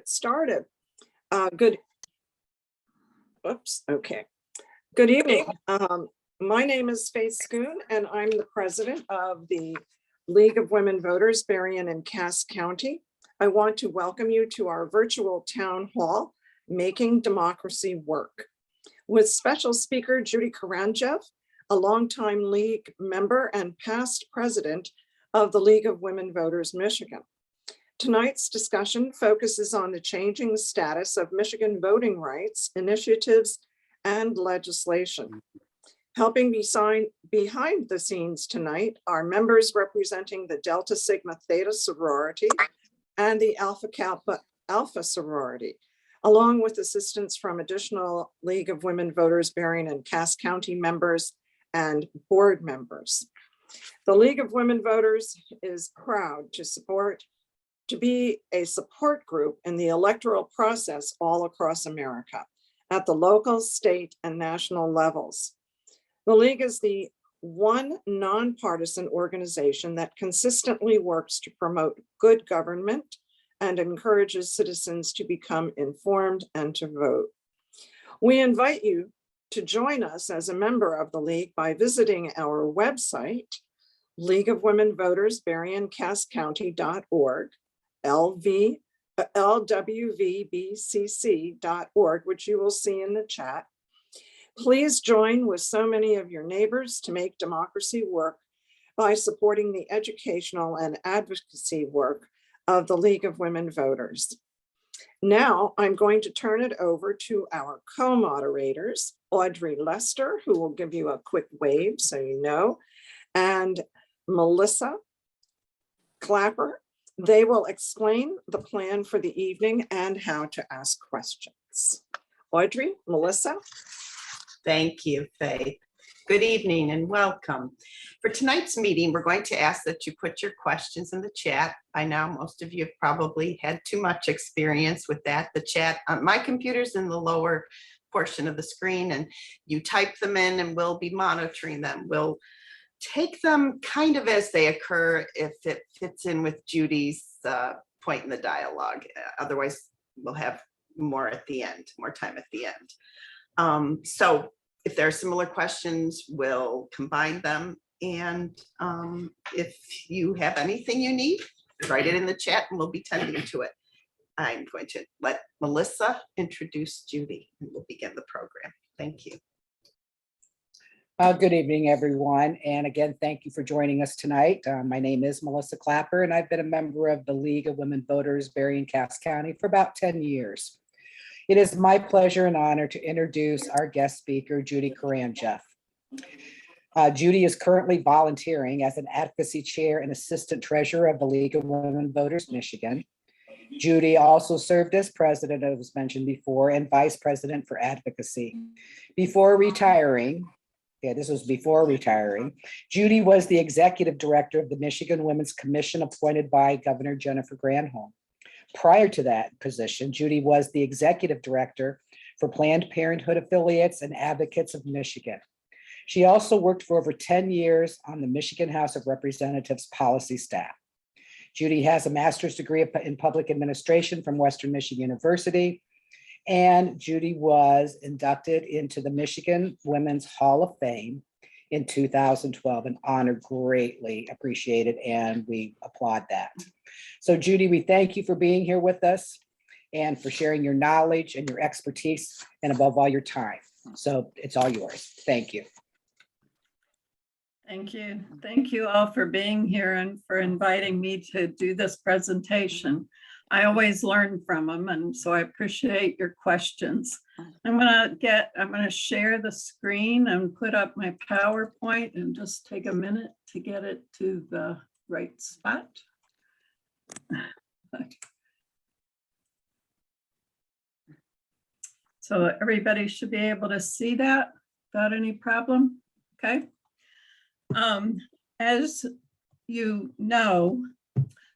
Started. Good. Oops. Okay. Good evening. My name is Faith Schoon, and I'm the president of the League of Women Voters, Berrien and Cass County. I want to welcome you to our virtual town hall, Making Democracy Work, with special speaker Judy Karandjeff, a longtime League member and past president of the League of Women Voters, Michigan. Tonight's discussion focuses on the changing status of Michigan voting rights, initiatives, and legislation. Helping behind the scenes tonight are members representing the Delta Sigma Theta sorority and the Alpha Kappa Alpha sorority, along with assistance from additional League of Women Voters, Berrien and Cass County members and board members. The League of Women Voters is proud to be a support group in the electoral process all across America at the local, state, and national levels. The League is the one nonpartisan organization that consistently works to promote good government and encourages citizens to become informed and to vote. We invite you to join us as a member of the League by visiting our website, League of Women Voters, BerrienCassCounty.org, LWVBCC.org, which you will see in the chat. Please join with so many of your neighbors to make democracy work by supporting the educational and advocacy work of the League of Women Voters. Now I'm going to turn it over to our co-moderators, Audrey Lester, who will give you a quick wave so you know, and Melissa Clapper. They will explain the plan for the evening and how to ask questions. Audrey, Melissa. Thank you, Faith. Good evening and welcome. For tonight's meeting, we're going to ask that you put your questions in the chat. By now, most of you have probably had too much experience with that. The chat on my computer's in the lower portion of the screen, and you type them in and we'll be monitoring them. We'll take them kind of as they occur if it fits in with Judy's point in the dialogue. Otherwise, we'll have more at the end, more time at the end. So if there are similar questions, we'll combine them. And if you have anything you need, write it in the chat and we'll be tending to it. I'm going to let Melissa introduce Judy and we'll begin the program. Thank you. Good evening, everyone. And again, thank you for joining us tonight. My name is Melissa Clapper, and I've been a member of the League of Women Voters, Berrien, Cass County for about 10 years. It is my pleasure and honor to introduce our guest speaker, Judy Karandjeff. Judy is currently volunteering as an advocacy chair and assistant treasurer of the League of Women Voters, Michigan. Judy also served as president, as was mentioned before, and vice president for advocacy. Before retiring, Judy was the executive director of the Michigan Women's Commission appointed by Governor Jennifer Granholm. Prior to that position, Judy was the executive director for Planned Parenthood Affiliates and Advocates of Michigan. She also worked for over 10 years on the Michigan House of Representatives policy staff. Judy has a master's degree in public administration from Western Michigan University, and Judy was inducted into the Michigan Women's Hall of Fame in 2012, an honor greatly appreciated, and we applaud that. So Judy, we thank you for being here with us and for sharing your knowledge and your expertise, and above all, your time. So it's all yours. Thank you. Thank you. Thank you all for being here and for inviting me to do this presentation. I always learn from them, and so I appreciate your questions. I'm gonna share the screen and put up my PowerPoint and just take a minute to get it to the right spot. So everybody should be able to see that without any problem. Okay. As you know,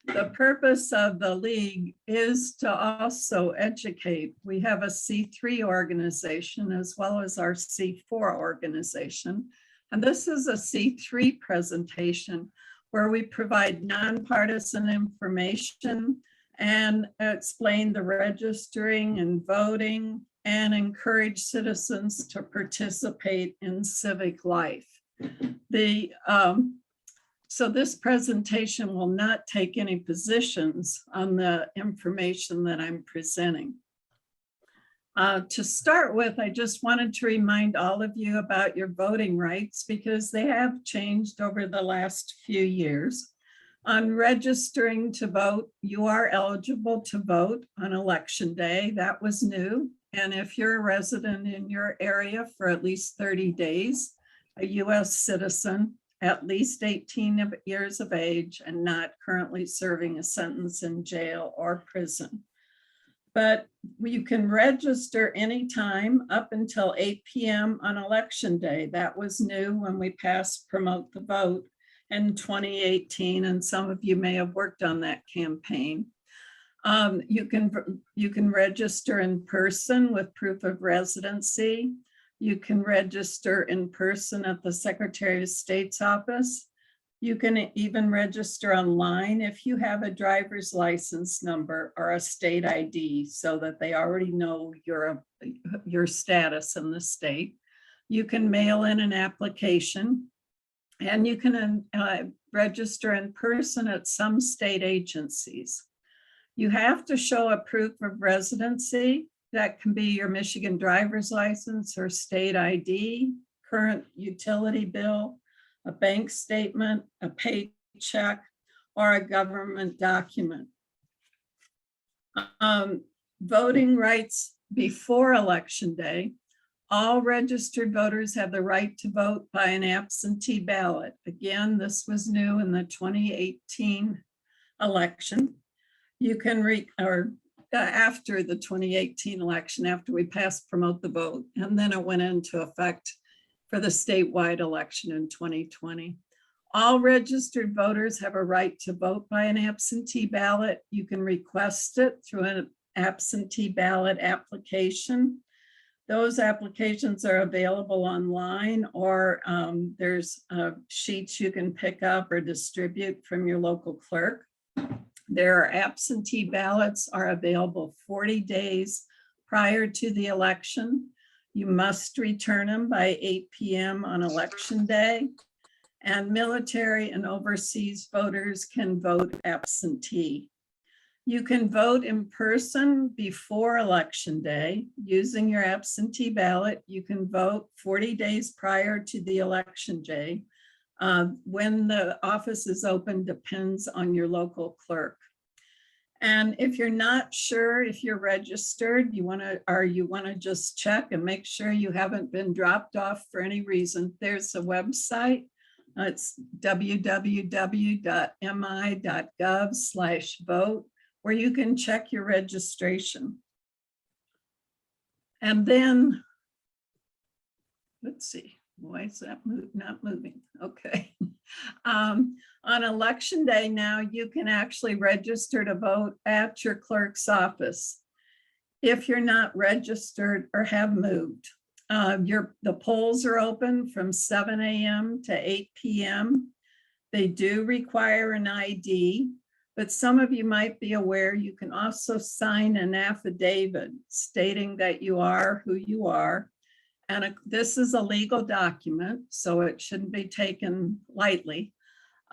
the purpose of the League is to also educate. We have a C3 organization as well as our C4 organization. And this is a C3 presentation where we provide nonpartisan information and explain the registering and voting and encourage citizens to participate in civic life. So this presentation will not take any positions on the information that I'm presenting. To start with, I just wanted to remind all of you about your voting rights because they have changed over the last few years. On registering to vote, you are eligible to vote on election day. That was new. And if you're a resident in your area for at least 30 days, a US citizen, at least 18 years of age, and not currently serving a sentence in jail or prison. But you can register anytime up until 8 p.m. on election day. That was new when we passed Promote the Vote in 2018, and some of you may have worked on that campaign. You can register in person with proof of residency. You can register in person at the Secretary of State's office. You can even register online if you have a driver's license number or a state ID so that they already know your status in the state. You can mail in an application, and you can register in person at some state agencies. You have to show a proof of residency. That can be your Michigan driver's license or state ID, current utility bill, a bank statement, a paycheck, or a government document. Voting rights before election day. All registered voters have the right to vote by an absentee ballot. Again, this was new in the 2018 election. You can after the 2018 election, after we passed Promote the Vote, and then it went into effect for the statewide election in 2020. All registered voters have a right to vote by an absentee ballot. You can request it through an absentee ballot application. Those applications are available online, or there's sheets you can pick up or distribute from your local clerk. Their absentee ballots are available 40 days prior to the election. You must return them by 8 p.m. on election day. And military and overseas voters can vote absentee. You can vote in person before election day using your absentee ballot. You can vote 40 days prior to the election day. When the office is open depends on your local clerk. And if you're not sure if you're registered, you want to just check and make sure you haven't been dropped off for any reason, there's a website. It's www.mi.gov/vote, where you can check your registration. And then, let's see, why is that not moving? Okay. On election day now, you can actually register to vote at your clerk's office if you're not registered or have moved. The polls are open from 7 a.m. to 8 p.m. They do require an ID, but some of you might be aware you can also sign an affidavit stating that you are who you are. And this is a legal document, so it shouldn't be taken lightly.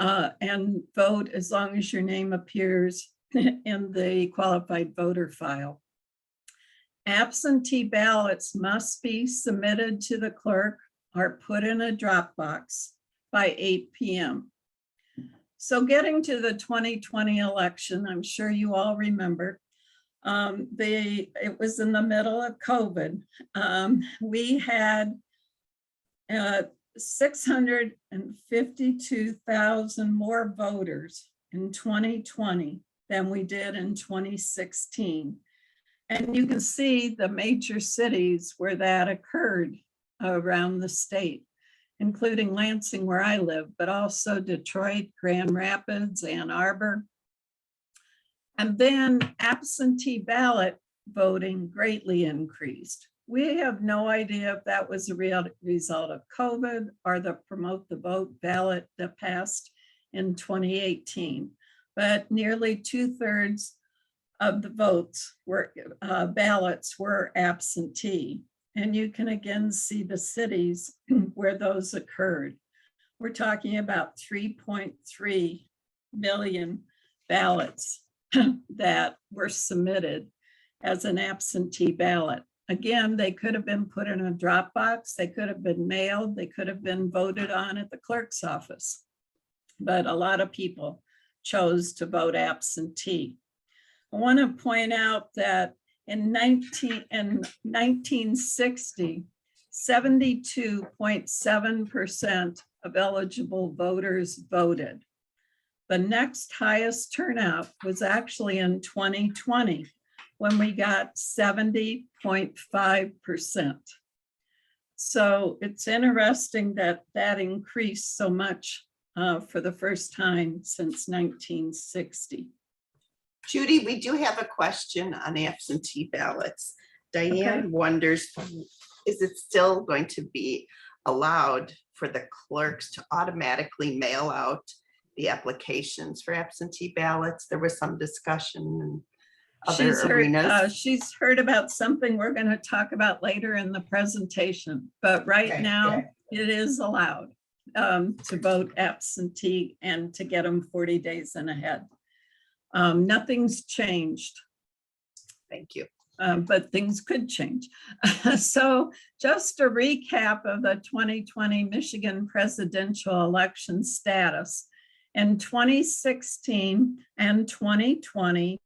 And vote as long as your name appears in the qualified voter file. Absentee ballots must be submitted to the clerk or put in a drop box by 8 p.m. So getting to the 2020 election, I'm sure you all remember, it was in the middle of COVID. We had 652,000 more voters in 2020 than we did in 2016. And you can see the major cities where that occurred around the state, including Lansing, where I live, but also Detroit, Grand Rapids, Ann Arbor. And then absentee ballot voting greatly increased. We have no idea if that was a real result of COVID or the Promote the Vote ballot that passed in 2018, but nearly 2/3 of the votes were ballots were absentee. And you can again see the cities where those occurred. We're talking about 3.3 million ballots that were submitted as an absentee ballot. Again, they could have been put in a drop box, they could have been mailed, they could have been voted on at the clerk's office. But a lot of people chose to vote absentee. I want to point out that in 1960, 72.7% of eligible voters voted. The next highest turnout was actually in 2020, when we got 70.5%. So it's interesting that that increased so much for the first time since 1960. Judy, we do have a question on absentee ballots. Diane wonders, is it still going to be allowed for the clerks to automatically mail out the applications for absentee ballots? There was some discussion in other arenas. She's heard about something we're going to talk about later in the presentation, but right now it is allowed to vote absentee and to get them 40 days in ahead. Nothing's changed. Thank you. But things could change. So just a recap of the 2020 Michigan presidential election status. In 2016 and 2020,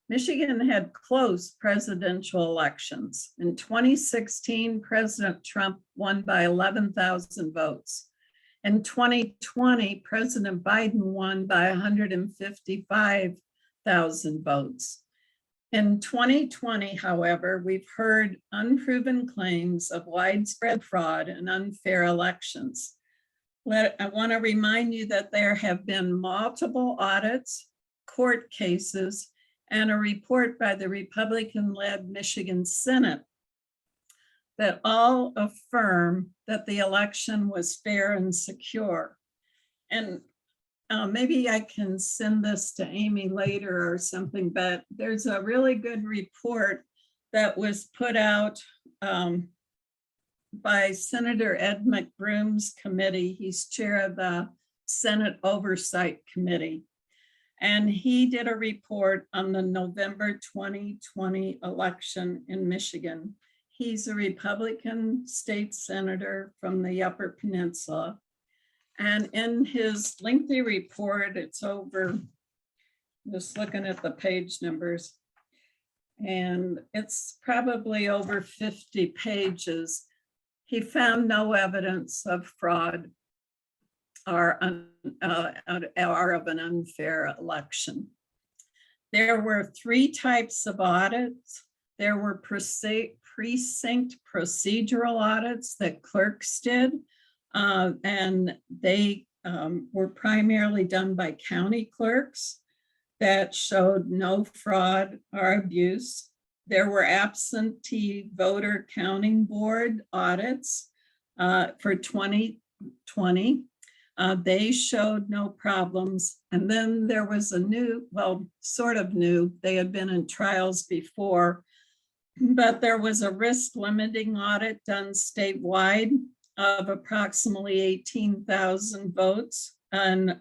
Michigan had close presidential elections. In 2016, President Trump won by 11,000 votes. In 2020, President Biden won by 155,000 votes. In 2020, however, we've heard unproven claims of widespread fraud and unfair elections. I want to remind you that there have been multiple audits, court cases, and a report by the Republican-led Michigan Senate that all affirm that the election was fair and secure. And maybe I can send this to Amy later or something, but there's a really good report that was put out by Senator Ed McBroom's committee. He's chair of the Senate Oversight Committee. And he did a report on the November 2020 election in Michigan. He's a Republican state senator from the Upper Peninsula. And in his lengthy report, it's over, just looking at the page numbers, and it's probably over 50 pages. He found no evidence of fraud or of an unfair election. There were 3 types of audits. There were precinct procedural audits that clerks did, and they were primarily done by county clerks that showed no fraud or abuse. There were absentee voter counting board audits for 2020. They showed no problems. And then there was a new, well, sort of new, they had been in trials before, but there was a risk limiting audit done statewide of approximately 18,000 votes and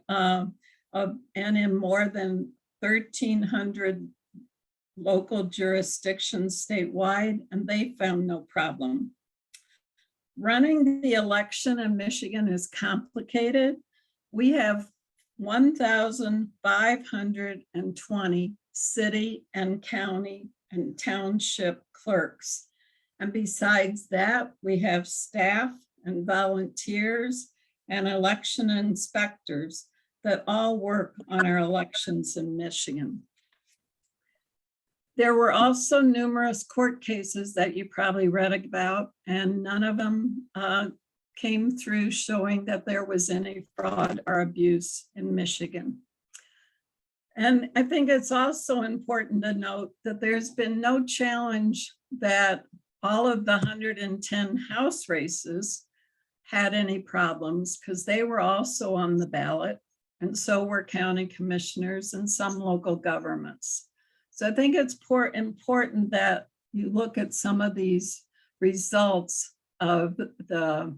in more than 1,300 local jurisdictions statewide, and they found no problem. Running the election in Michigan is complicated. We have 1,520 city and county and township clerks. And besides that, we have staff and volunteers and election inspectors that all work on our elections in Michigan. There were also numerous court cases that you probably read about, and none of them came through showing that there was any fraud or abuse in Michigan. And I think it's also important to note that there's been no challenge that all of the 110 House races had any problems, because they were also on the ballot, and so were county commissioners and some local governments. So I think it's important that you look at some of these results of the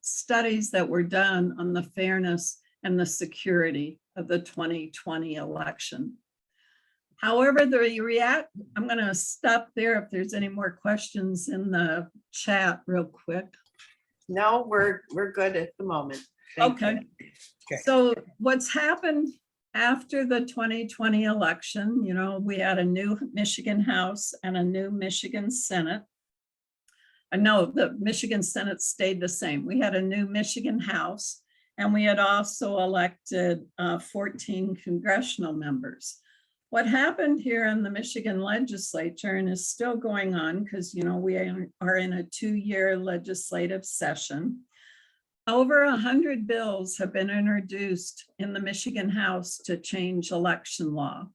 studies that were done on the fairness and the security of the 2020 election. However, I'm going to stop there if there's any more questions in the chat real quick. No, we're good at the moment. Thank you. Okay. Okay. So what's happened after the 2020 election, you know, we had a new Michigan House and a new Michigan Senate. No, the Michigan Senate stayed the same. We had a new Michigan House, and we had also elected 14 congressional members. What happened here in the Michigan legislature, and is still going on because, you know, we are in a 2-year legislative session. Over 100 bills have been introduced in the Michigan House to change election law.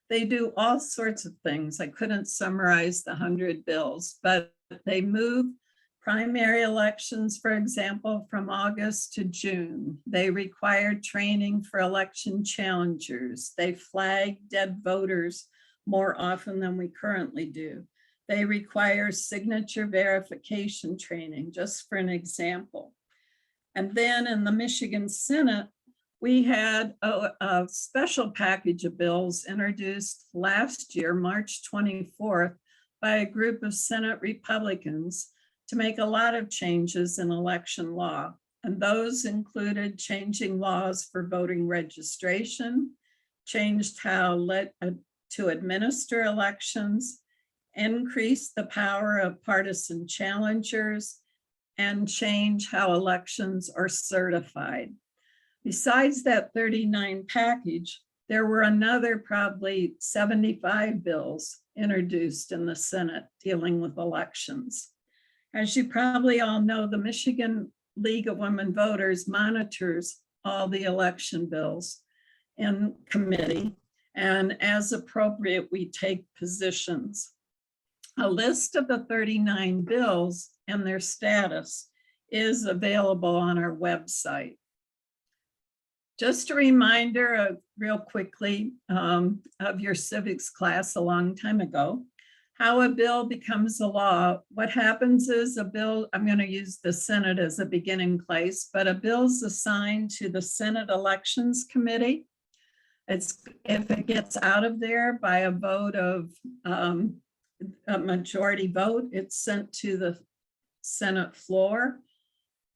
They do all sorts of things. I couldn't summarize the 100 bills, but they move primary elections, for example, from August to June. They require training for election challengers. They flag dead voters more often than we currently do. They require signature verification training, just for an example. And then in the Michigan Senate, we had a special package of bills introduced last year, March 24th, by a group of Senate Republicans to make a lot of changes in election law. And those included changing laws for voting registration, changed how to administer elections, increase the power of partisan challengers, and change how elections are certified. Besides that 39 package, there were another probably 75 bills introduced in the Senate dealing with elections. As you probably all know, the Michigan League of Women Voters monitors all the election bills in committee, and as appropriate, we take positions. A list of the 39 bills and their status is available on our website. Just a reminder real quickly of your civics class a long time ago, how a bill becomes a law. What happens is a bill, I'm going to use the Senate as a beginning place, but a bill's assigned to the Senate Elections Committee. If it gets out of there by a vote of a majority vote, it's sent to the Senate floor.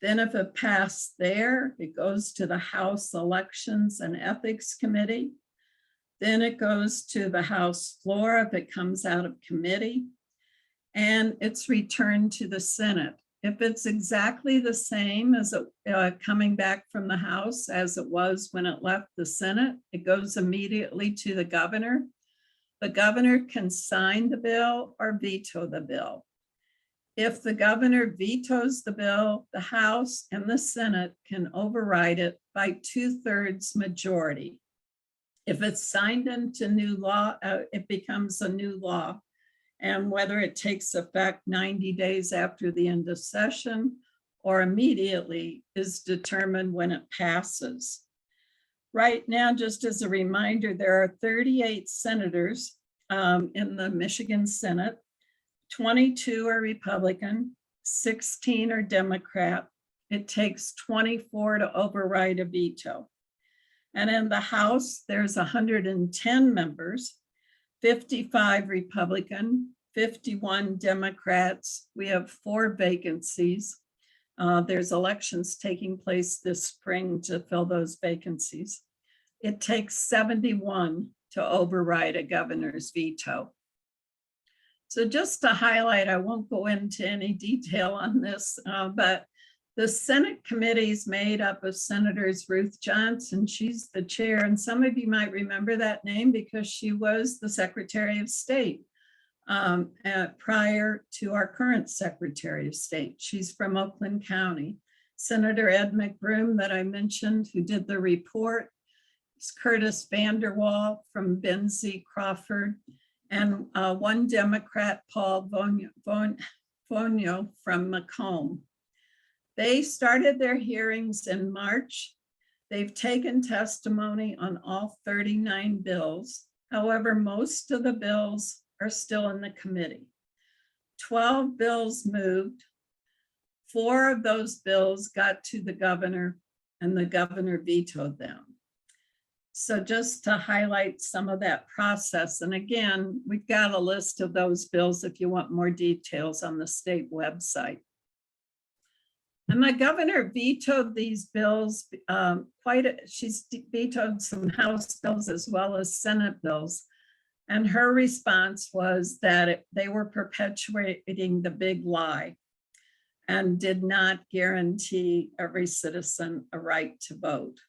Then if it passed there, it goes to the House Elections and Ethics Committee. Then it goes to the House floor if it comes out of committee, and it's returned to the Senate. If it's exactly the same as coming back from the House as it was when it left the Senate, it goes immediately to the governor. The governor can sign the bill or veto the bill. If the governor vetoes the bill, the House and the Senate can override it by 2/3 majority. If it's signed into new law, it becomes a new law. And whether it takes effect 90 days after the end of session or immediately is determined when it passes. Right now, just as a reminder, there are 38 senators in the Michigan Senate. 22 are Republican, 16 are Democrat. It takes 24 to override a veto. And in the House, there's 110 members, 55 Republican, 51 Democrats. We have 4 vacancies. There's elections taking place this spring to fill those vacancies. It takes 71 to override a governor's veto. So just to highlight, I won't go into any detail on this, but the Senate committee is made up of Senators Ruth Johnson. She's the chair, and some of you might remember that name because she was the Secretary of State prior to our current Secretary of State. She's from Oakland County. Senator Ed McBroom that I mentioned, who did the report, is Curtis Vanderwall from Benzie Crawford, and one Democrat, Paul Vonio from Macomb. They started their hearings in March. They've taken testimony on all 39 bills. However, most of the bills are still in the committee. 12 bills moved. 4 of those bills got to the governor and the governor vetoed them. So just to highlight some of that process, and again, we've got a list of those bills if you want more details on the state website. And the governor vetoed these bills, she's vetoed some House bills as well as Senate bills. And her response was that they were perpetuating the big lie and did not guarantee every citizen a right to vote.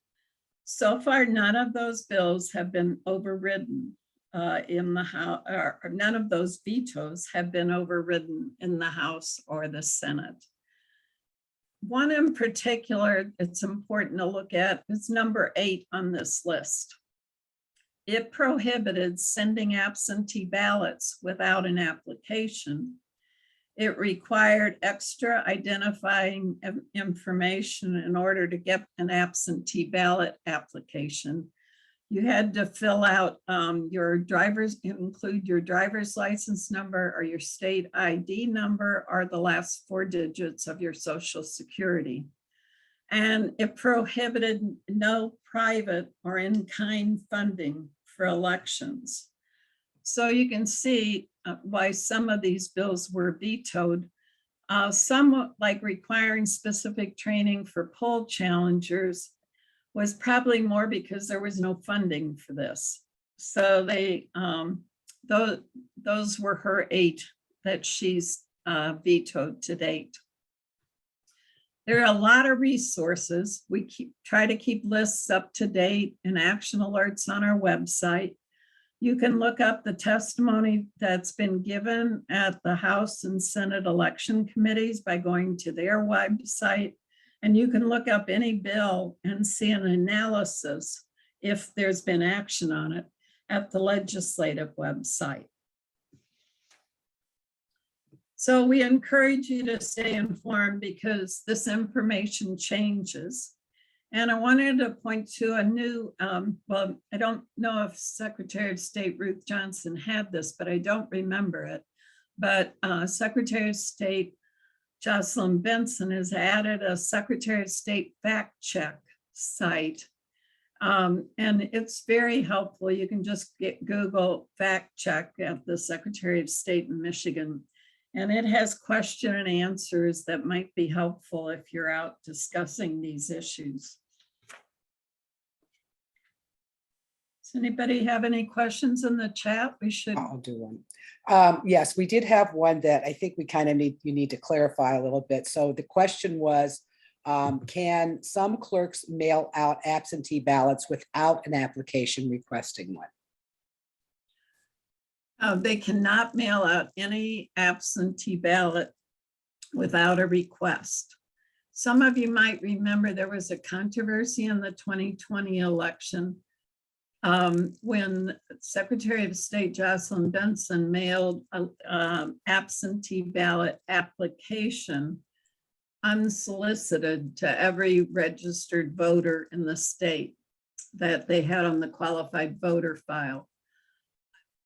So far, none of those bills have been overridden in the House, or none of those vetoes have been overridden in the House or the Senate. One in particular, it's important to look at, is number 8 on this list. It prohibited sending absentee ballots without an application. It required extra identifying information in order to get an absentee ballot application. You had to fill out include your driver's license number or your state ID number or the last 4 digits of your social security. And it prohibited no private or in-kind funding for elections. So you can see why some of these bills were vetoed. Some, like requiring specific training for poll challengers, was probably more because there was no funding for this. So those were her 8 that she's vetoed to date. There are a lot of resources. We try to keep lists up to date and action alerts on our website. You can look up the testimony that's been given at the House and Senate election committees by going to their website. And you can look up any bill and see an analysis if there's been action on it at the legislative website. So we encourage you to stay informed because this information changes. And I wanted to point to a new, well, I don't know if Secretary of State Ruth Johnson had this, but I don't remember it. But Secretary of State Jocelyn Benson has added a Secretary of State fact check site. And it's very helpful. You can just Google fact check at the Secretary of State in Michigan. And it has question and answers that might be helpful if you're out discussing these issues. Does anybody have any questions in the chat? We should. I'll do one. Yes, we did have one that I think we kind of need to clarify a little bit. So the question was, can some clerks mail out absentee ballots without an application requesting one? They cannot mail out any absentee ballot without a request. Some of you might remember there was a controversy in the 2020 election when Secretary of State Jocelyn Benson mailed an absentee ballot application unsolicited to every registered voter in the state that they had on the qualified voter file.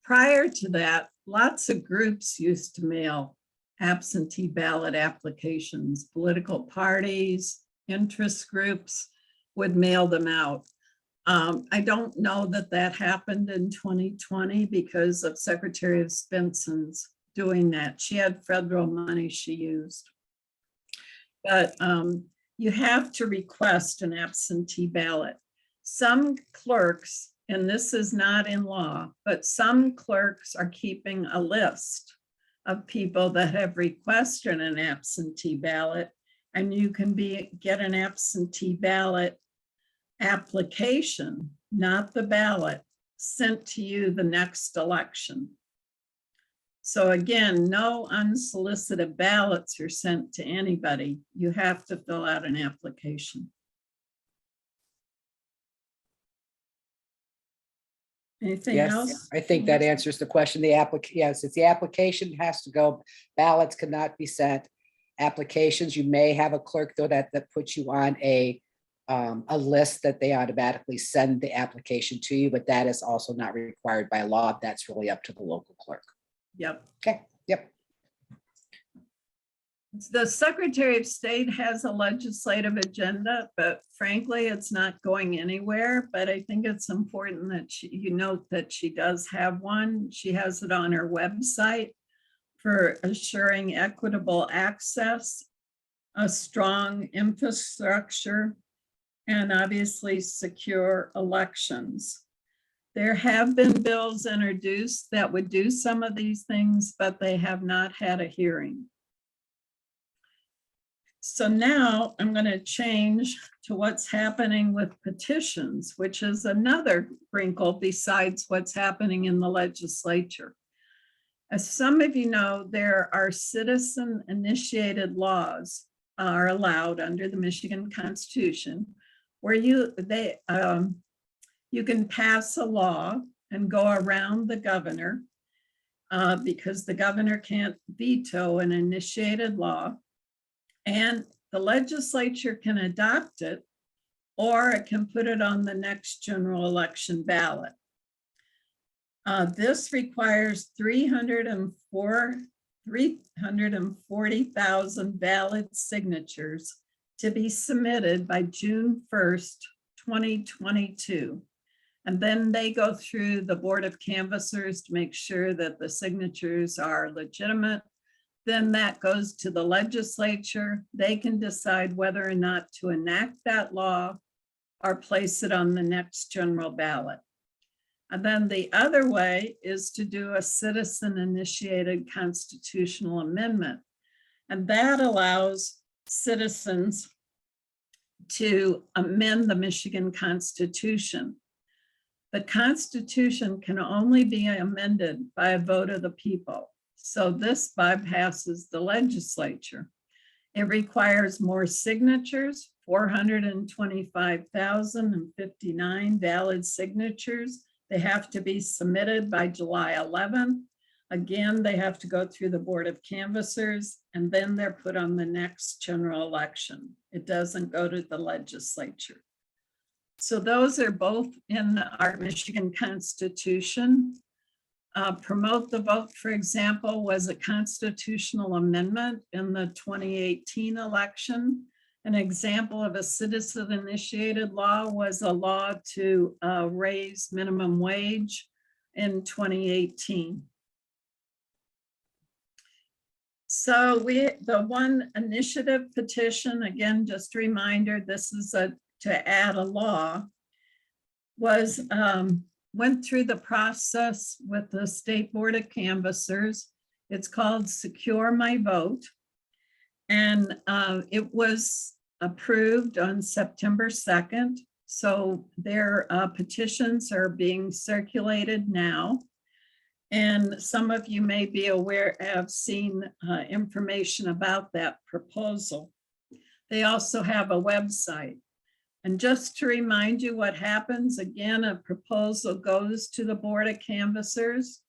Prior to that, lots of groups used to mail absentee ballot applications. Political parties, interest groups would mail them out. I don't know that that happened in 2020 because of Secretary of Benson's doing that. She had federal money she used. But you have to request an absentee ballot. Some clerks, and this is not in law, but some clerks are keeping a list of people that have requested an absentee ballot, and you can get an absentee ballot application, not the ballot, sent to you the next election. So again, no unsolicited ballots are sent to anybody. You have to fill out an application. Anything else? Yes, I think that answers the question. Yes, it's the application has to go. Ballots cannot be sent. Applications, you may have a clerk though that puts you on a a list that they automatically send the application to you, but that is also not required by law. That's really up to the local clerk. Yep. Okay, yep. The Secretary of State has a legislative agenda, but frankly, it's not going anywhere. But I think it's important that you note that she does have one. She has it on her website for assuring equitable access, a strong infrastructure, and obviously secure elections. There have been bills introduced that would do some of these things, but they have not had a hearing. So now I'm going to change to what's happening with petitions, which is another wrinkle besides what's happening in the legislature. As some of you know, there are citizen-initiated laws are allowed under the Michigan Constitution, where you can pass a law and go around the governor because the governor can't veto an initiated law. And the legislature can adopt it, or it can put it on the next general election ballot. This requires 340,000 valid signatures to be submitted by June 1st, 2022. And then they go through the Board of Canvassers to make sure that the signatures are legitimate. Then that goes to the legislature. They can decide whether or not to enact that law or place it on the next general ballot. And then the other way is to do a citizen-initiated constitutional amendment. And that allows citizens to amend the Michigan Constitution. The Constitution can only be amended by a vote of the people. So this bypasses the legislature. It requires more signatures, 425,059 valid signatures. They have to be submitted by July 11th. Again, they have to go through the Board of Canvassers, and then they're put on the next general election. It doesn't go to the legislature. So those are both in our Michigan Constitution. Promote the vote, for example, was a constitutional amendment in the 2018 election. An example of a citizen-initiated law was a law to raise minimum wage in 2018. So the one initiative petition, again, just a reminder, this is to add a law, was went through the process with the State Board of Canvassers. It's called Secure My Vote. And it was approved on September 2nd. So their petitions are being circulated now. And some of you may be aware, have seen information about that proposal. They also have a website. And just to remind you what happens, again, a proposal goes to the Board of Canvassers.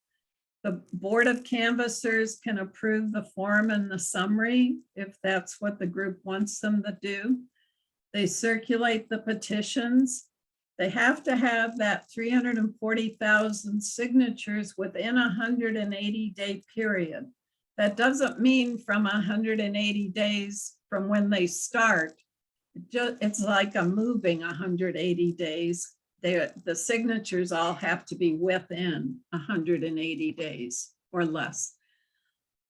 The Board of Canvassers can approve the form and the summary if that's what the group wants them to do. They circulate the petitions. They have to have that 340,000 signatures within a 180-day period. That doesn't mean from 180 days from when they start. It's like a moving 180 days. The signatures all have to be within 180 days or less.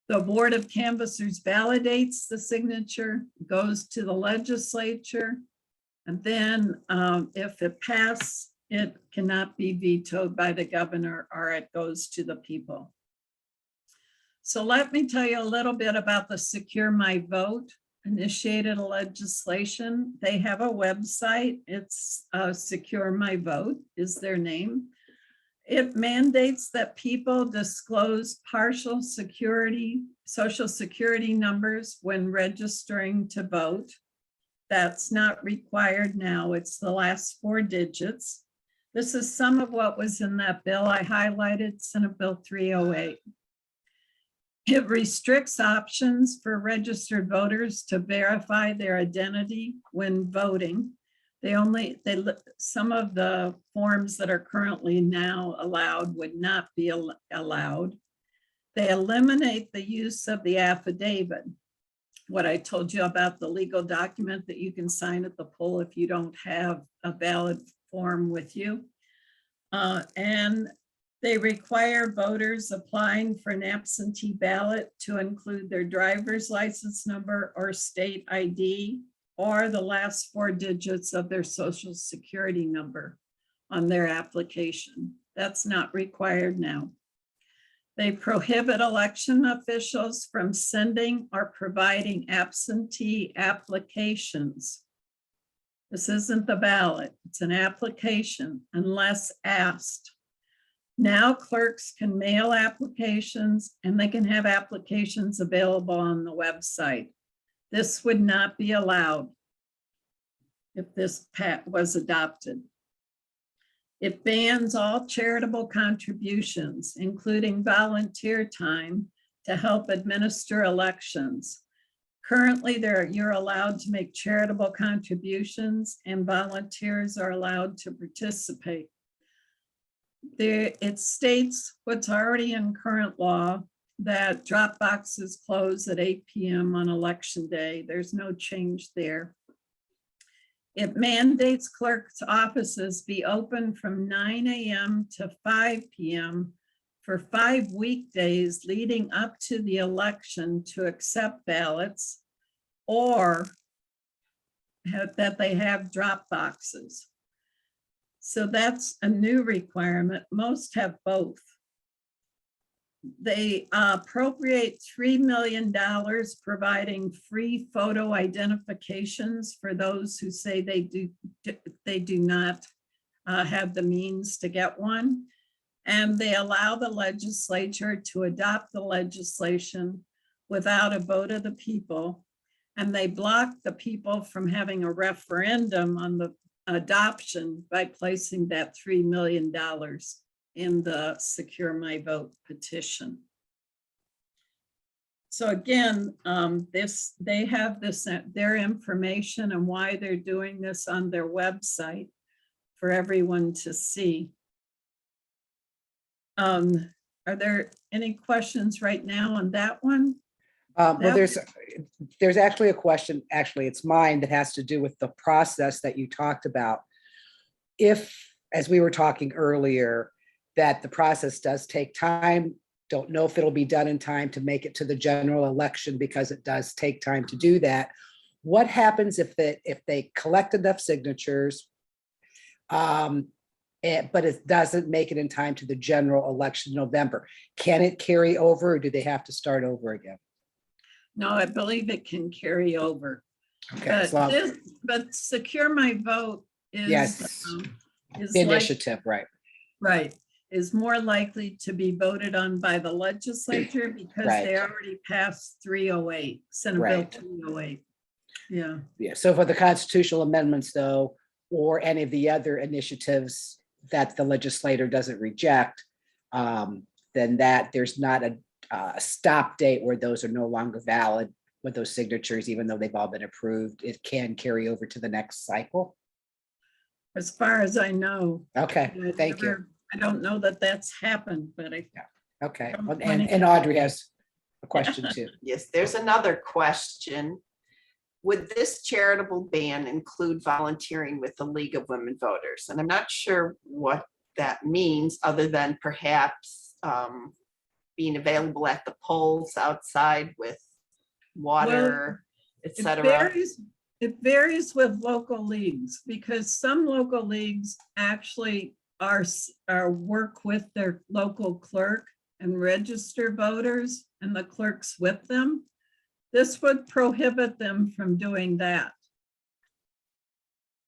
The Board of Canvassers validates the signature, goes to the legislature, and then if it passes, it cannot be vetoed by the governor or it goes to the people. So let me tell you a little bit about the Secure My Vote initiated legislation. They have a website. It's Secure My Vote is their name. It mandates that people disclose partial security, social security numbers when registering to vote. That's not required now. It's the last 4 digits. This is some of what was in that bill I highlighted, Senate Bill 308. It restricts options for registered voters to verify their identity when voting. Some of the forms that are currently now allowed would not be allowed. They eliminate the use of the affidavit. What I told you about the legal document that you can sign at the poll if you don't have a valid form with you. And they require voters applying for an absentee ballot to include their driver's license number or state ID or the last 4 digits of their social security number on their application. That's not required now. They prohibit election officials from sending or providing absentee applications. This isn't the ballot, it's an application unless asked. Now clerks can mail applications and they can have applications available on the website. This would not be allowed if this was adopted. It bans all charitable contributions, including volunteer time to help administer elections. Currently, you're allowed to make charitable contributions and volunteers are allowed to participate. It states what's already in current law, that drop boxes close at 8 p.m. on election day. There's no change there. It mandates clerks' offices be open from 9 a.m. to 5 p.m. for 5 weekdays leading up to the election to accept ballots, or that they have drop boxes. So that's a new requirement. Most have both. They appropriate $3 million providing free photo identifications for those who say they do not have the means to get one. And they allow the legislature to adopt the legislation without a vote of the people. And they block the people from having a referendum on the adoption by placing that $3 million in the Secure My Vote petition. So again, they have their information and why they're doing this on their website for everyone to see. Are there any questions right now on that one? Well, there's actually a question, actually it's mine, that has to do with the process that you talked about. If, as we were talking earlier, that the process does take time, don't know if it'll be done in time to make it to the general election because it does take time to do that. What happens if they collect enough signatures, but it doesn't make it in time to the general election in November? Can it carry over or do they have to start over again? No, I believe it can carry over. Okay, But Secure My Vote is, yes, is the like, initiative, right? right, is more likely to be voted on by the legislature because they Right. already passed 308, Senate Bill Right. 308. Yeah. Yeah, so for the constitutional amendments though, or any of the other initiatives that the legislator doesn't reject, then that there's not a stop date where those are no longer valid with those signatures, even though they've all been approved. It can carry over to the next cycle. As far as I know. Okay, thank you. I don't know that that's happened, but Okay, From and Audrey has a question too. Yes, there's another question. Would this charitable ban include volunteering with the League of Women Voters? And I'm not sure what that means, other than perhaps being available at the polls outside with water, etc. It varies with local leagues, because some local leagues actually are work with their local clerk and register voters, and the clerk's with them. This would prohibit them from doing that.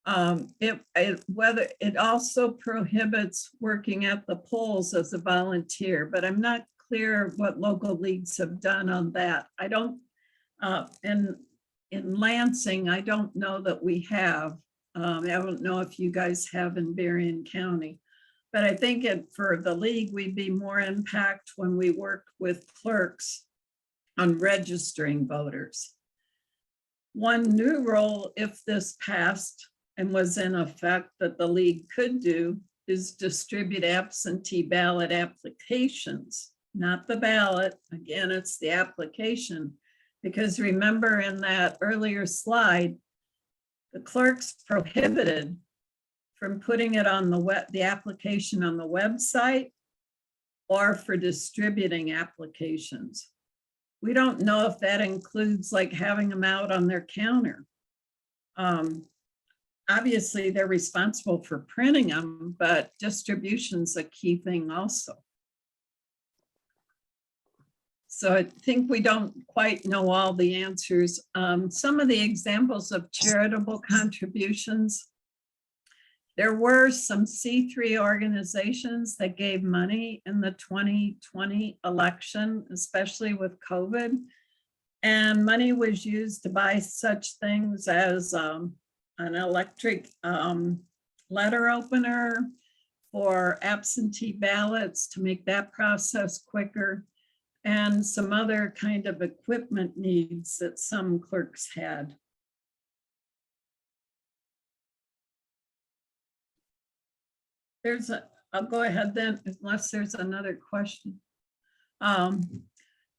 It also prohibits working at the polls as a volunteer, but I'm not clear what local leagues have done on that. I don't, in Lansing, I don't know that we have. I don't know if you guys have in Berrien County, but I think for the league, we'd be more impact when we work with clerks on registering voters. One new role, if this passed, and was in effect that the league could do is distribute absentee ballot applications, not the ballot. Again, it's the application. Because remember in that earlier slide, the clerk's prohibited from putting it on the application on the website or for distributing applications. We don't know if that includes like having them out on their counter. Obviously, they're responsible for printing them, but distribution's a key thing also. So I think we don't quite know all the answers. Some of the examples of charitable contributions, there were some C3 organizations that gave money in the 2020 election, especially with COVID. And money was used to buy such things as an electric letter opener for absentee ballots to make that process quicker, and some other kind of equipment needs that some clerks had. I'll go ahead then, unless there's another question.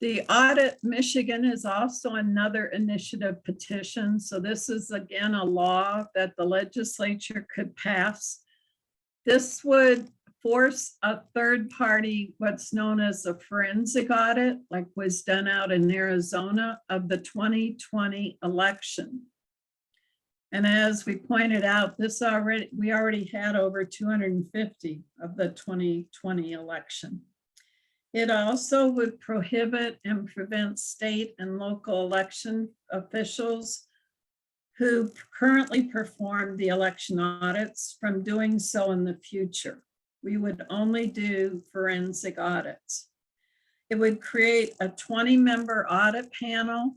The Audit Michigan is also another initiative petition. So this is again a law that the legislature could pass. This would force a third party, what's known as a forensic audit, like was done out in Arizona of the 2020 election. And as we pointed out, we already had over 250 of the 2020 election. It also would prohibit and prevent state and local election officials who currently perform the election audits from doing so in the future. We would only do forensic audits. It would create a 20-member audit panel.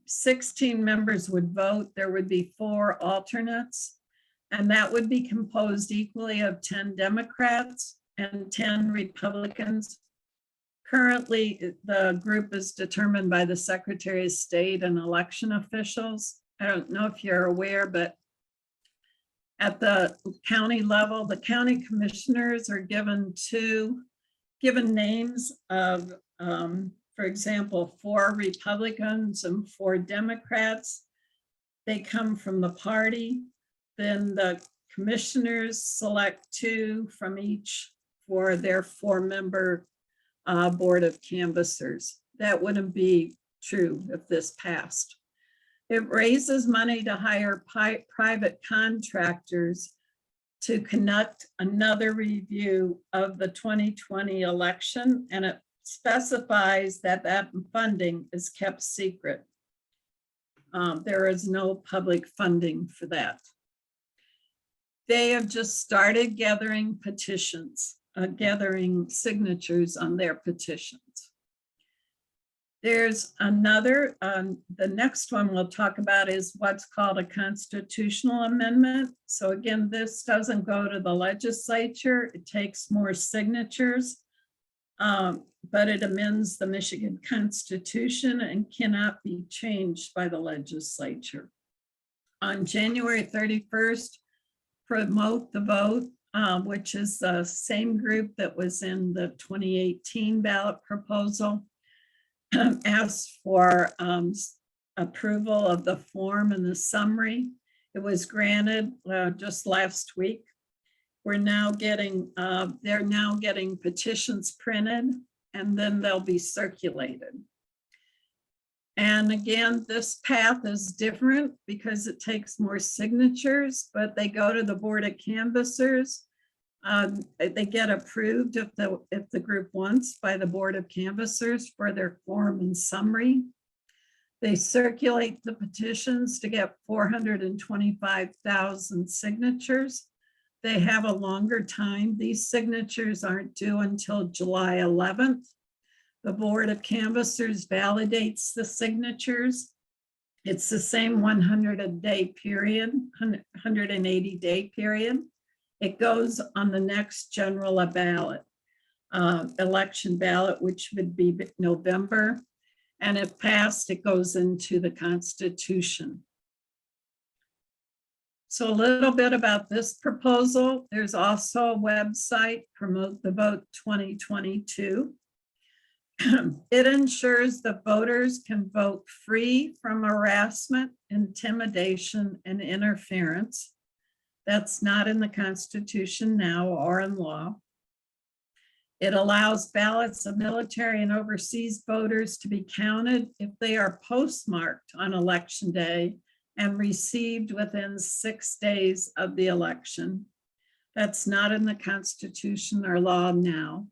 16 members would vote. There would be 4 alternates, and that would be composed equally of 10 Democrats and 10 Republicans. Currently, the group is determined by the Secretary of State and election officials. I don't know if you're aware, but at the county level, the county commissioners are given names of, for example, 4 Republicans and 4 Democrats. They come from the party. Then the commissioners select 2 from each for their 4-member board of canvassers. That wouldn't be true if this passed. It raises money to hire private contractors to conduct another review of the 2020 election, and it specifies that that funding is kept secret. There is no public funding for that. They have just started gathering petitions, gathering signatures on their petitions. There's another, the next one we'll talk about is what's called a constitutional amendment. So again, this doesn't go to the legislature. It takes more signatures, but it amends the Michigan Constitution and cannot be changed by the legislature. On January 31st, Promote the Vote, which is the same group that was in the 2018 ballot proposal, asked for approval of the form and the summary. It was granted just last week. We're now getting, they're now getting petitions printed, and then they'll be circulated. And again, this path is different because it takes more signatures, but they go to the Board of Canvassers. They get approved if the group wants by the Board of Canvassers for their form and summary. They circulate the petitions to get 425,000 signatures. They have a longer time. These signatures aren't due until July 11th. The Board of Canvassers validates the signatures. It's the same 100-day period, 180-day period. It goes on the next general ballot, election ballot, which would be November. And if passed, it goes into the Constitution. So a little bit about this proposal. There's also a website, Promote the Vote 2022. It ensures that voters can vote free from harassment, intimidation, and interference. That's not in the Constitution now or in law. It allows ballots of military and overseas voters to be counted if they are postmarked on election day and received within 6 days of the election. That's not in the Constitution or law now.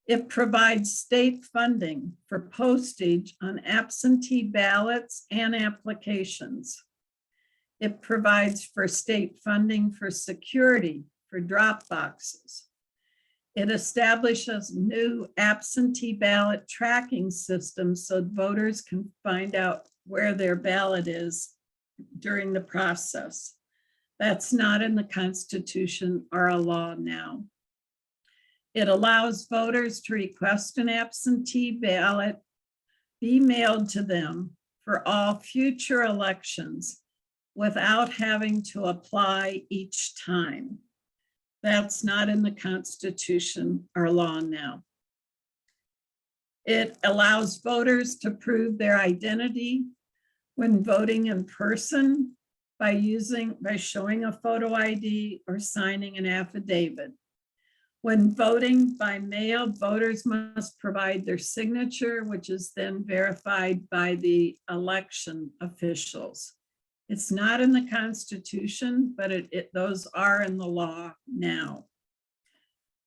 It provides state funding for postage on absentee ballots and applications. It provides for state funding for security for drop boxes. It establishes new absentee ballot tracking systems so voters can find out where their ballot is during the process. That's not in the Constitution or a law now. It allows voters to request an absentee ballot be mailed to them for all future elections without having to apply each time. That's not in the Constitution or law now. It allows voters to prove their identity when voting in person by showing a photo ID or signing an affidavit. When voting by mail, voters must provide their signature, which is then verified by the election officials. It's not in the Constitution, but those are in the law now.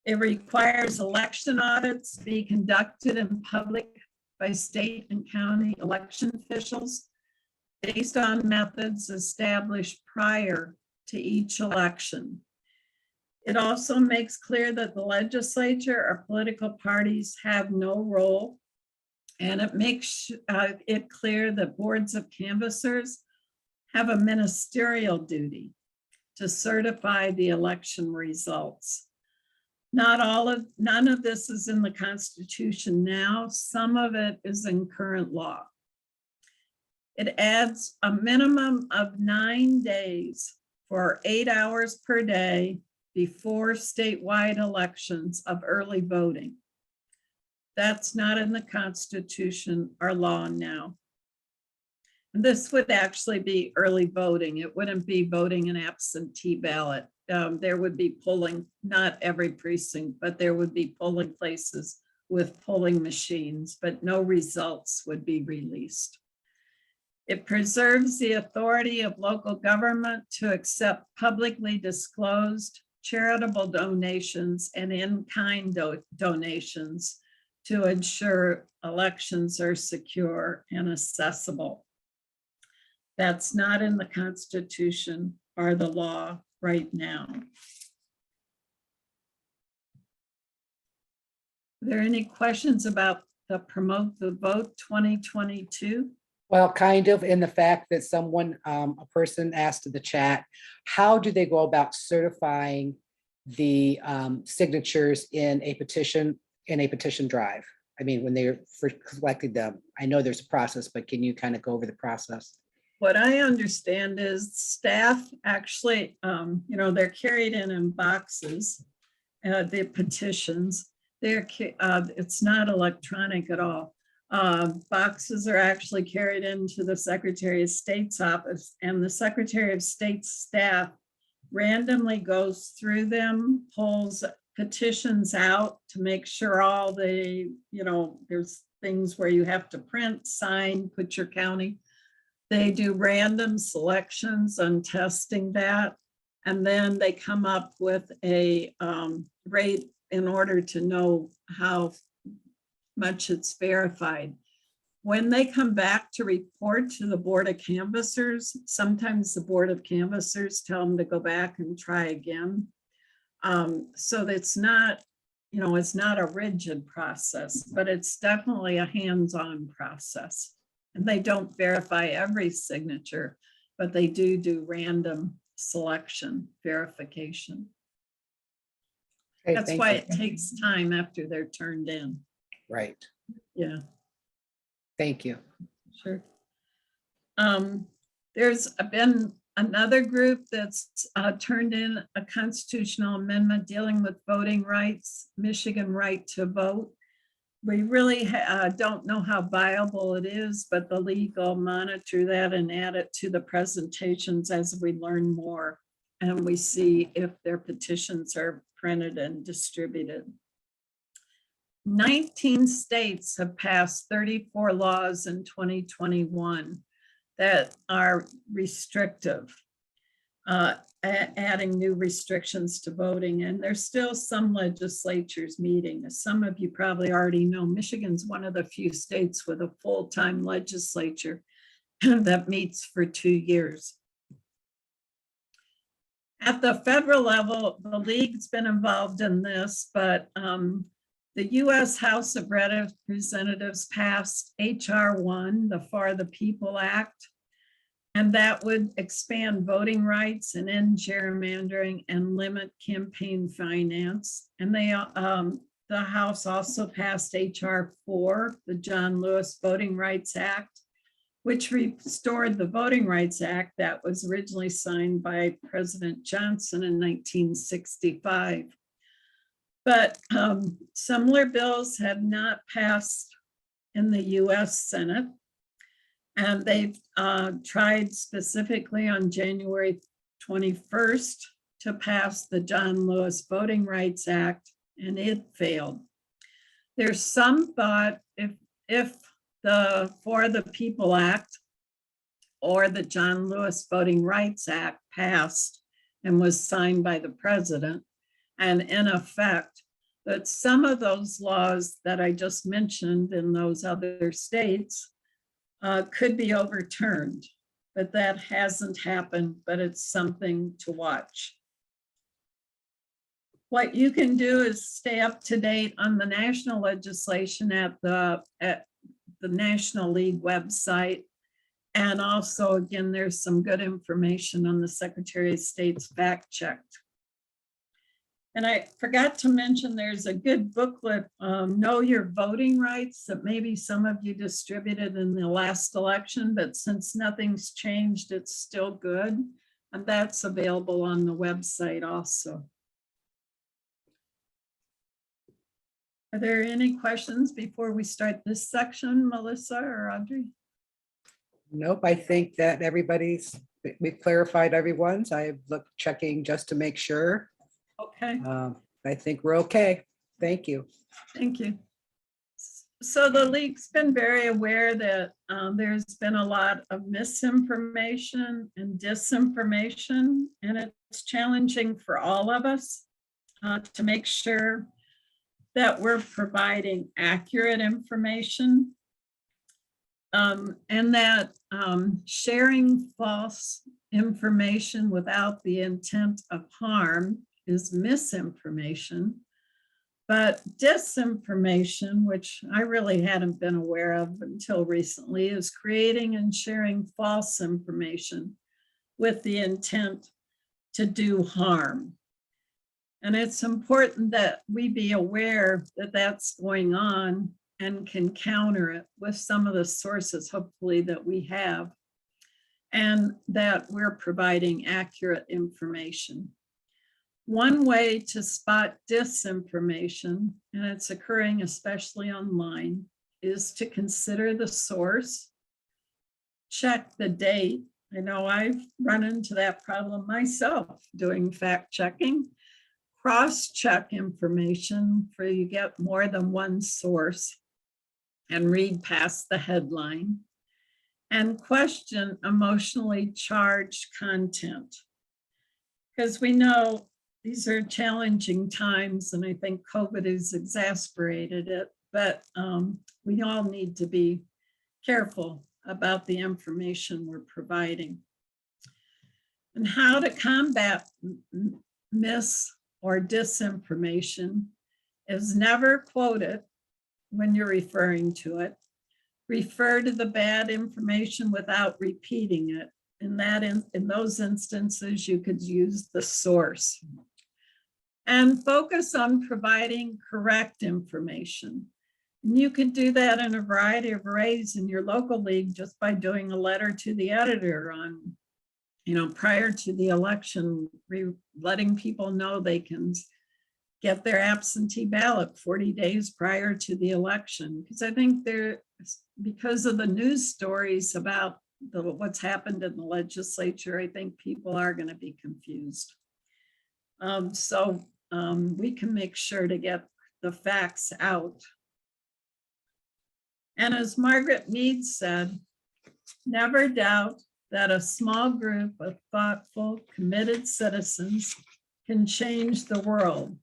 It requires election audits be conducted in public by state and county election officials based on methods established prior to each election. It also makes clear that the legislature or political parties have no role, and it makes it clear that boards of canvassers have a ministerial duty to certify the election results. None of this is in the Constitution now. Some of it is in current law. It adds a minimum of 9 days for 8 hours per day before statewide elections of early voting. That's not in the Constitution or law now. And this would actually be early voting. It wouldn't be voting an absentee ballot. There would be polling, not every precinct, but there would be polling places with polling machines, but no results would be released. It preserves the authority of local government to accept publicly disclosed charitable donations and in-kind donations to ensure elections are secure and accessible. That's not in the Constitution or the law right now. Are there any questions about the Promote the Vote 2022? Well, kind of, in the fact that someone, a person asked in the chat, how do they go about certifying the signatures in a petition drive? I mean, when they're first collecting them, I know there's a process, but can you kind of go over the process? What I understand is staff actually, they're carried in boxes, the petitions. It's not electronic at all. Boxes are actually carried into the Secretary of State's office, and the Secretary of State's staff randomly goes through them, pulls petitions out to make sure all the, there's things where you have to print, sign, put your county. They do random selections on testing that, and then they come up with a rate in order to know how much it's verified. When they come back to report to the Board of Canvassers, sometimes the Board of Canvassers tell them to go back and try again. So it's not, it's not a rigid process, but it's definitely a hands-on process. And they don't verify every signature, but they do random selection verification. Okay, That's thank why you. it takes time after they're turned in. Right. Yeah. Thank you. Sure. There's been another group that's turned in a constitutional amendment dealing with voting rights, Michigan right to vote. We really don't know how viable it is, but the league will monitor that and add it to the presentations as we learn more. And we see if their petitions are printed and distributed. 19 states have passed 34 laws in 2021 that are restrictive, adding new restrictions to voting. And there's still some legislatures meeting. As some of you probably already know, Michigan's one of the few states with a full-time legislature that meets for 2 years. At the federal level, the league's been involved in this, but the U.S. House of Representatives passed H.R. 1, the For the People Act, and that would expand voting rights and end gerrymandering and limit campaign finance. And the House also passed H.R. 4, the John Lewis Voting Rights Act, which restored the Voting Rights Act that was originally signed by President Johnson in 1965. But similar bills have not passed in the US Senate. And they've tried specifically on January 21st to pass the John Lewis Voting Rights Act, and it failed. There's some thought if the For the People Act or the John Lewis Voting Rights Act passed and was signed by the president, and in effect, that some of those laws that I just mentioned in those other states could be overturned, but that hasn't happened, but it's something to watch. What you can do is stay up to date on the national legislation at the National League website. And also, again, there's some good information on the Secretary of State's fact checked. And I forgot to mention, there's a good booklet, Know Your Voting Rights, that maybe some of you distributed in the last election, but since nothing's changed, it's still good. And that's available on the website also. Are there any questions before we start this section, Melissa or Audrey? Nope, I think that we've clarified everyone's. I've looked checking just to make sure. Okay. I think we're okay. Thank you. Thank you. So the league's been very aware that there's been a lot of misinformation and disinformation, and it's challenging for all of us to make sure that we're providing accurate information and that sharing false information without the intent of harm is misinformation. But disinformation, which I really hadn't been aware of until recently, is creating and sharing false information with the intent to do harm. And it's important that we be aware that that's going on and can counter it with some of the sources, hopefully, that we have, and that we're providing accurate information. One way to spot disinformation, and it's occurring especially online, is to consider the source, check the date. I know I've run into that problem myself doing fact checking. Cross-check information for you get more than one source and read past the headline, and question emotionally charged content. Because we know these are challenging times, and I think COVID has exacerbated it, but we all need to be careful about the information we're providing. And how to combat mis or disinformation is never quote it when you're referring to it. Refer to the bad information without repeating it. In those instances, you could use the source. And focus on providing correct information. And you could do that in a variety of ways in your local league just by doing a letter to the editor on prior to the election, letting people know they can get their absentee ballot 40 days prior to the election. Because I think because of the news stories about what's happened in the legislature, I think people are going to be confused. So we can make sure to get the facts out. And as Margaret Mead said, never doubt that a small group of thoughtful, committed citizens can change the world.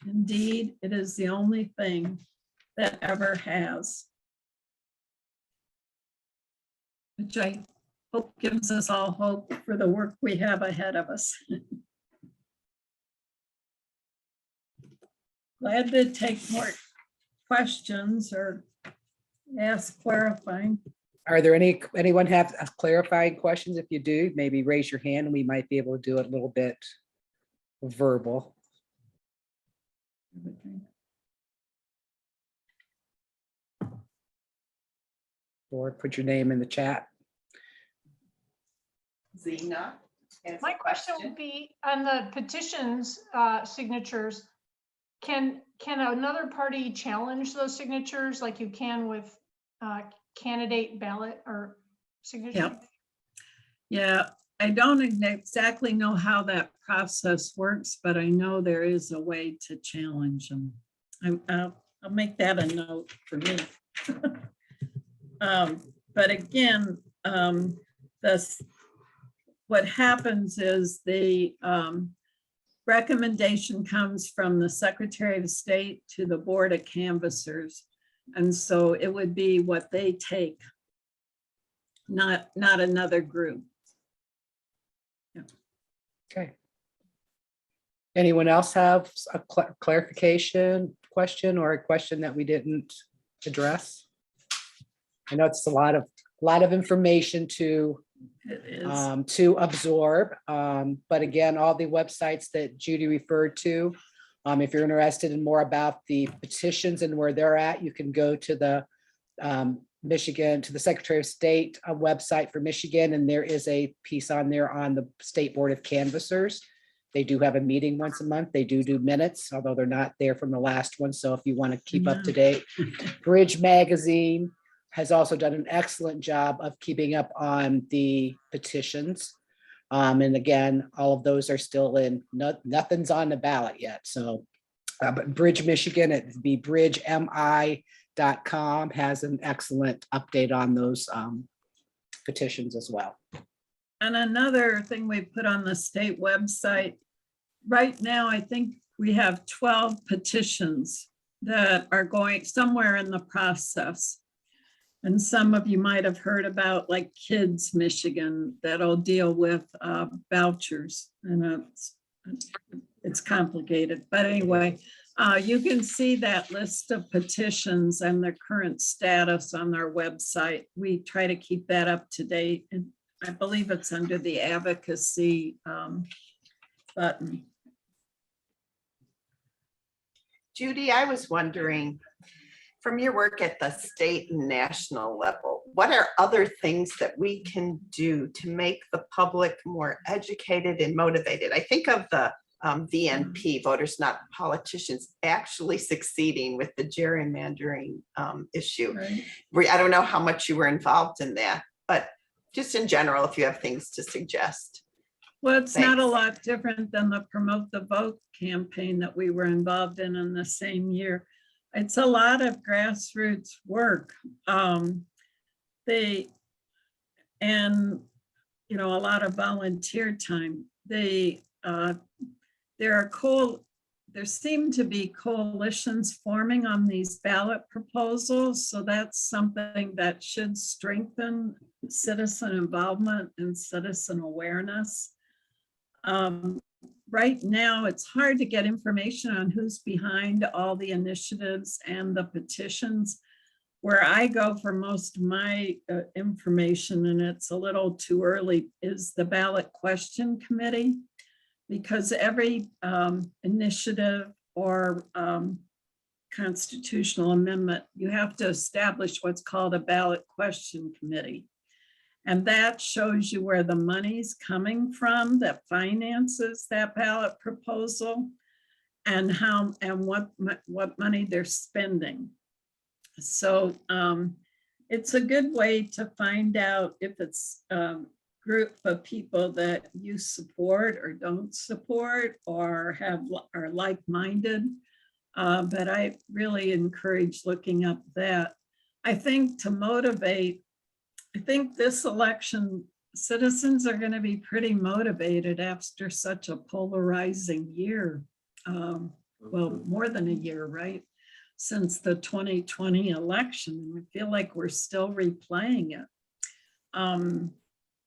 Indeed, it is the only thing that ever has. Which I hope gives us all hope for the work we have ahead of us. Glad to take more questions or ask clarifying. Are there anyone have clarifying questions? If you do, maybe raise your hand and we might be able to do it a little bit verbal. Or put your name in the chat. Zena has My a question would be on the petitions signatures. Can another party challenge those signatures like you can with candidate ballot or signature? Yep. Yeah, I don't exactly know how that process works, but I know there is a way to challenge them. I'll make that a note for me. But again, what happens is the recommendation comes from the Secretary of State to the Board of Canvassers. And so it would be what they take, not another group. Okay. Anyone else have a clarification question or a question that we didn't address? I know it's a lot of information to absorb. But again, all the websites that Judy referred to, if you're interested in more about the petitions and where they're at, you can go to the to the Secretary of State website for Michigan, and there is a piece on there on the State Board of Canvassers. They do have a meeting once a month. They do minutes, although they're not there from the last one. So if you want to keep up to date, Bridge Magazine has also done an excellent job of keeping up on the petitions. And again, all of those are still in, nothing's on the ballot yet. So, but Bridge Michigan, it'd be bridgemi.com, has an excellent update on those petitions as well. And another thing we put on the state website, right now, I think we have 12 petitions that are going somewhere in the process. And some of you might have heard about like Kids Michigan that'll deal with vouchers, and it's complicated. But anyway, you can see that list of petitions and their current status on their website. We try to keep that up to date, and I believe it's under the advocacy button. Judy, I was wondering, from your work at the state and national level, what are other things that we can do to make the public more educated and motivated? I think of the VNP, Voters Not Politicians, actually succeeding with the gerrymandering issue. Right. I don't know how much you were involved in that, but just in general, if you have things to suggest. Well, it's Thanks. not a lot different than the Promote the Vote campaign that we were involved in the same year. It's a lot of grassroots work. A lot of volunteer time. There seem to be coalitions forming on these ballot proposals. So that's something that should strengthen citizen involvement and citizen awareness. Right now, it's hard to get information on who's behind all the initiatives and the petitions. Where I go for most of my information, and it's a little too early, is the ballot question committee. Because every initiative or constitutional amendment, you have to establish what's called a ballot question committee. And that shows you where the money's coming from that finances that ballot proposal and what money they're spending. So it's a good way to find out if it's a group of people that you support or don't support or are like-minded. But I really encourage looking up that. I think to motivate, I think this election, citizens are going to be pretty motivated after such a polarizing year. Well, more than a year, right? Since the 2020 election. I feel like we're still replaying it.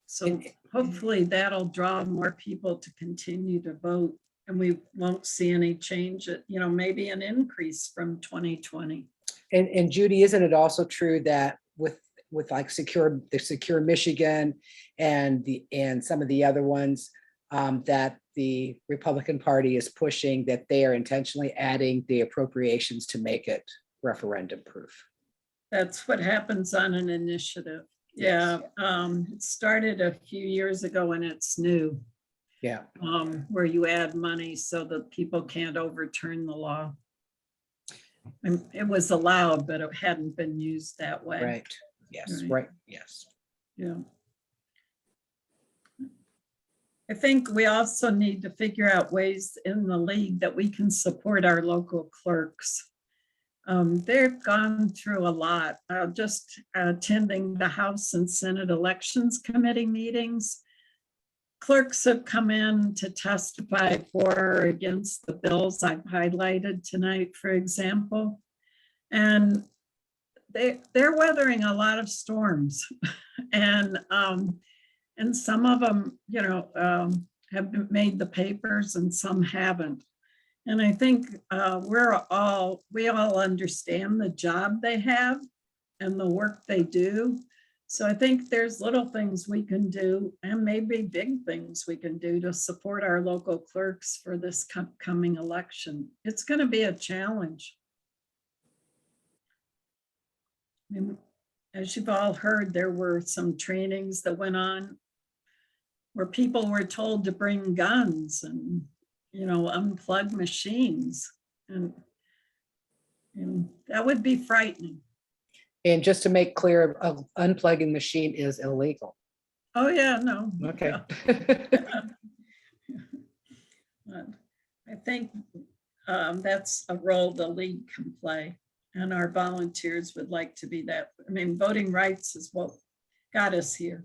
So hopefully that'll draw more people to continue to vote, and we won't see any change, maybe an increase from 2020. And Judy, isn't it also true that with like the Secure Michigan and some of the other ones, that the Republican Party is pushing, that they are intentionally adding the appropriations to make it referendum proof? That's what happens on an initiative. Yes. Yeah, it started a few years ago and it's new. Yeah. Where you add money so that people can't overturn the law. And it was allowed, but it hadn't been used that way. Right. Yes. Right. Right. Yes. Yeah. I think we also need to figure out ways in the league that we can support our local clerks. They've gone through a lot. Just attending the House and Senate Elections Committee meetings. Clerks have come in to testify for or against the bills I've highlighted tonight, for example. And they're weathering a lot of storms. And some of them, have made the papers and some haven't. And I think we all understand the job they have and the work they do. So I think there's little things we can do and maybe big things we can do to support our local clerks for this coming election. It's going to be a challenge. I mean, as you've all heard, there were some trainings that went on where people were told to bring guns and, unplug machines. And that would be frightening. And just to make clear, unplugging machine is illegal. Oh, yeah, no. Okay. Yeah. I think that's a role the league can play. And our volunteers would like to be that. I mean, voting rights is what got us here.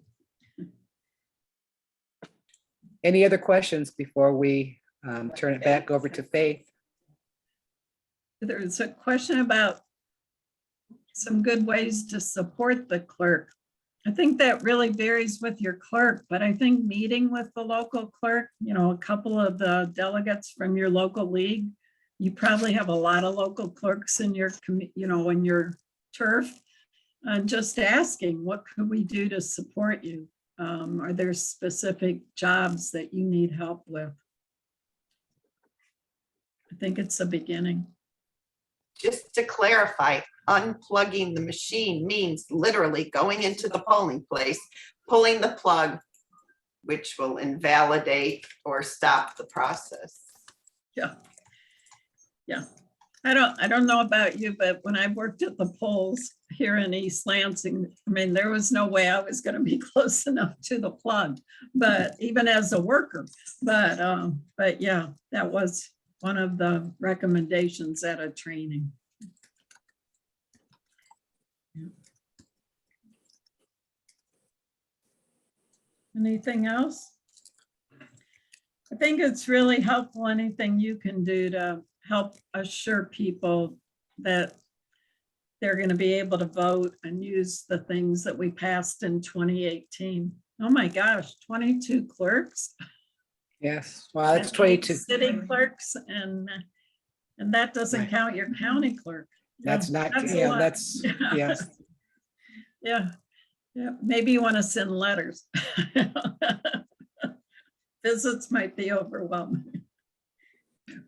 Any other questions before we turn it back over to Faith? There's a question about some good ways to support the clerk. I think that really varies with your clerk, but I think meeting with the local clerk, a couple of the delegates from your local league, you probably have a lot of local clerks in your, in your turf, and just asking, what could we do to support you? Are there specific jobs that you need help with? I think it's a beginning. Just to clarify, unplugging the machine means literally going into the polling place, pulling the plug, which will invalidate or stop the process. Yeah. Yeah. I don't know about you, but when I worked at the polls here in East Lansing, I mean, there was no way I was going to be close enough to the plug, but even as a worker, but yeah, that was one of the recommendations at a training. Yeah. Anything else? I think it's really helpful, anything you can do to help assure people that they're going to be able to vote and use the things that we passed in 2018. Oh my gosh, 22 clerks. Yes, well, that's And 22. city clerks, and that doesn't Right. count your county clerk. That's Yeah, not, that's a yeah, lot. that's, yes. Yeah, yeah, maybe you want to send letters. Visits might be overwhelming.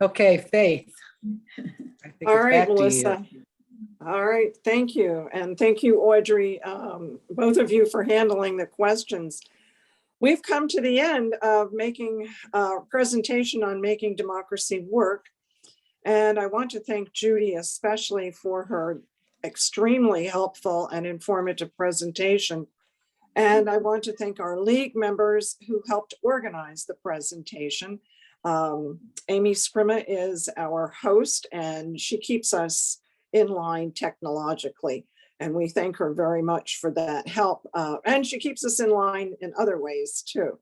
Okay, Faith. I think All it's right, back to you. Melissa. All right, thank you. And thank you, Audrey, both of you for handling the questions. We've come to the end of making a presentation on making democracy work. And I want to thank Judy especially for her extremely helpful and informative presentation. And I want to thank our league members who helped organize the presentation. Amy Sprima is our host and she keeps us in line technologically. And we thank her very much for that help. And she keeps us in line in other ways too.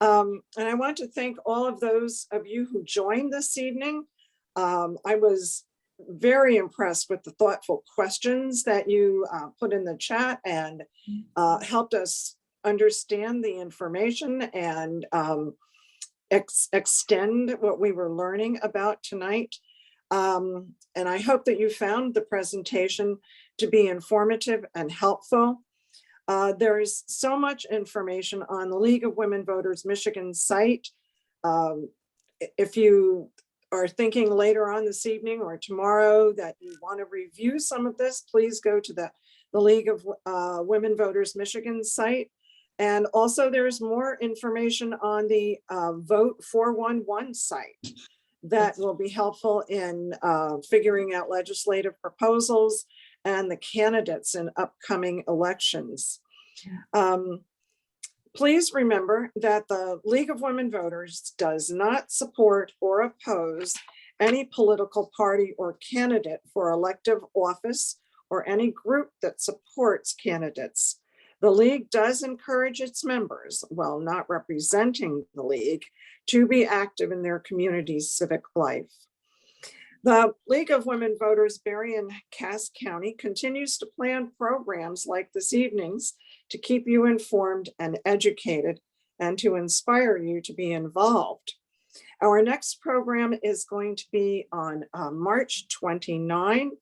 And I want to thank all of those of you who joined this evening. I was very impressed with the thoughtful questions that you put in the chat and helped us understand the information and extend what we were learning about tonight. And I hope that you found the presentation to be informative and helpful. There is so much information on the League of Women Voters Michigan site. If you are thinking later on this evening or tomorrow that you want to review some of this, please go to the League of Women Voters Michigan site. And also there's more information on the Vote 411 site that will be helpful in figuring out legislative proposals and the candidates in upcoming elections. Please remember that the League of Women Voters does not support or oppose any political party or candidate for elective office or any group that supports candidates. The League does encourage its members, while not representing the League, to be active in their community's civic life. The League of Women Voters Berrien Cass County continues to plan programs like this evening's to keep you informed and educated and to inspire you to be involved. Our next program is going to be on March 29.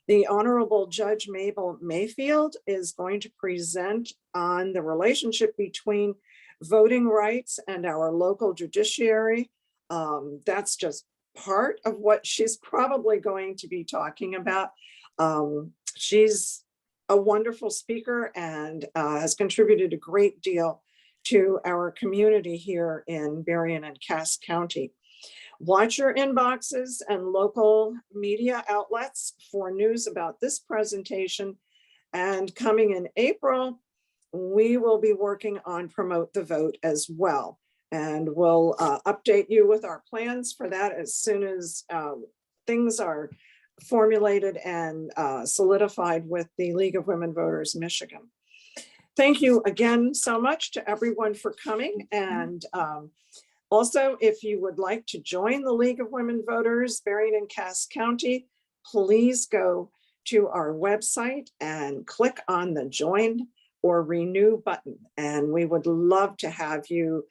The Honorable Judge Mabel Mayfield is going to present on the relationship between voting rights and our local judiciary. That's just part of what she's probably going to be talking about. She's a wonderful speaker and has contributed a great deal to our community here in Berrien and Cass County. Watch your inboxes and local media outlets for news about this presentation. And coming in April, we will be working on Promote the Vote as well. And we'll update you with our plans for that as soon as things are formulated and solidified with the League of Women Voters Michigan. Thank you again so much to everyone for coming. And also, if you would like to join the League of Women Voters Berrien and Cass County, please go to our website and click on the join or renew button. And we would love to have you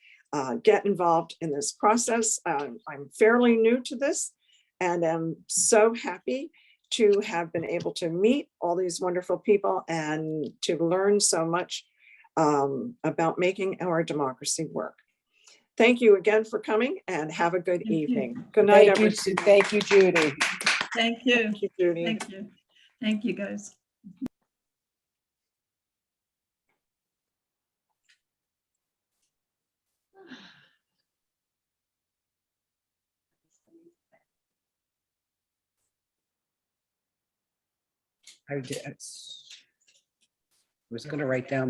get involved in this process. I'm fairly new to this and I'm so happy to have been able to meet all these wonderful people and to learn so much about making our democracy work. Thank you again for coming and have a good evening. Good night, everyone. Thank you, Judy. Thank you. Thank you, Judy. Thank you. Thank you, guys. I was going to write down the